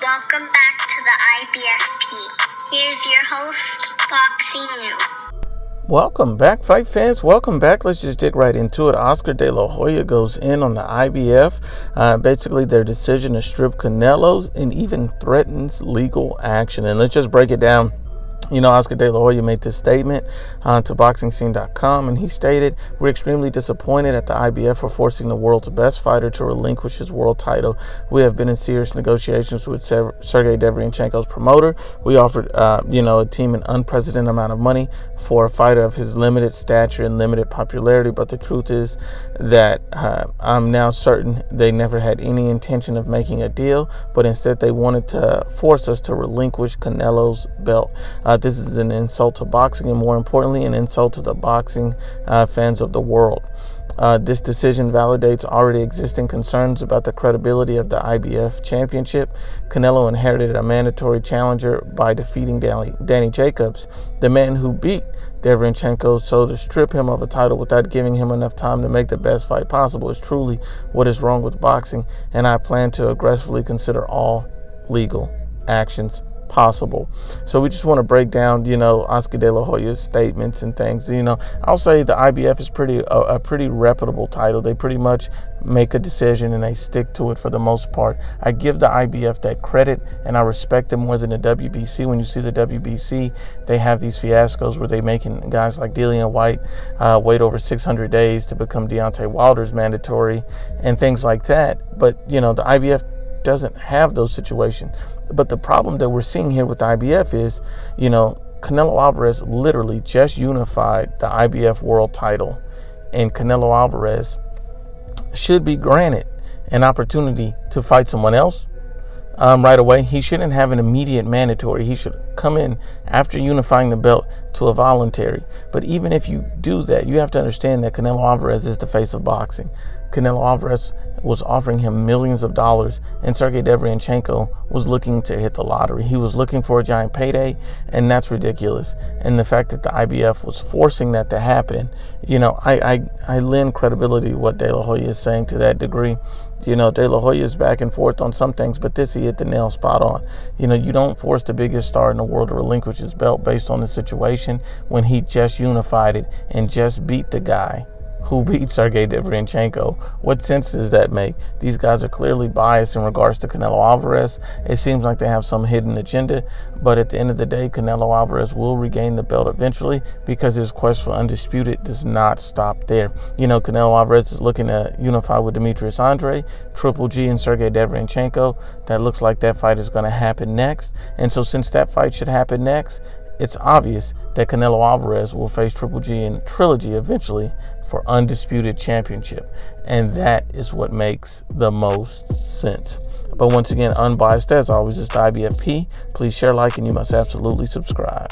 Welcome back to the IBFP. Here's your host, Boxing News. Welcome back, fight fans. Welcome back. Let's just dig right into it. Oscar De La Hoya goes in on the IBF. Basically, their decision to strip Canelo's and even threatens legal action. And let's just break it down. Oscar De La Hoya made this statement to BoxingScene.com, and he stated, "We're extremely disappointed at the IBF for forcing the world's best fighter to relinquish his world title. We have been in serious negotiations with Sergey Derevyanchenko's promoter. We offered, a team an unprecedented amount of money for a fighter of his limited stature and limited popularity, but the truth is that I'm now certain they never had any intention of making a deal, but instead they wanted to force us to relinquish Canelo's belt. This is an insult to boxing, and more importantly, an insult to the boxing fans of the world. This decision validates already existing concerns about the credibility of the IBF championship. Canelo inherited a mandatory challenger by defeating Danny Jacobs, the man who beat Derevyanchenko, so to strip him of a title without giving him enough time to make the best fight possible is truly what is wrong with boxing, and I plan to aggressively consider all legal actions possible." So we just want to break down, Oscar De La Hoya's statements and things. I'll say the IBF is a pretty reputable title. They pretty much make a decision and they stick to it for the most part. I give the IBF that credit, and I respect them more than the WBC. When you see the WBC, they have these fiascos where they making guys like Dillian White wait over 600 days to become Deontay Wilder's mandatory and things like that. But the IBF doesn't have those situations. But the problem that we're seeing here with the IBF is, Canelo Alvarez literally just unified the IBF world title, and Canelo Alvarez should be granted an opportunity to fight someone else right away. He shouldn't have an immediate mandatory. He should come in after unifying the belt to a voluntary. But even if you do that, you have to understand that Canelo Alvarez is the face of boxing. Canelo Alvarez was offering him millions of dollars, and Sergey Derevyanchenko was looking to hit the lottery. He was looking for a giant payday, and that's ridiculous. And the fact that the IBF was forcing that to happen, I lend credibility to what De La Hoya is saying to that degree. De La Hoya is back and forth on some things, but this he hit the nail spot on. You don't force the biggest star in the world to relinquish his belt based on the situation when he just unified it and just beat the guy who beat Sergey Derevyanchenko. What sense does that make? These guys are clearly biased in regards to Canelo Alvarez. It seems like they have some hidden agenda, but at the end of the day, Canelo Alvarez will regain the belt eventually because his quest for undisputed does not stop there. Canelo Alvarez is looking to unify with Demetrius Andre, Triple G, and Sergey Derevyanchenko. That looks like that fight is going to happen next. And so since that fight should happen next, it's obvious that Canelo Alvarez will face Triple G and Trilogy eventually for undisputed championship. And that is what makes the most sense. But once again, Unbiased, as always, is the IBFP. Please share, like, and you must absolutely subscribe.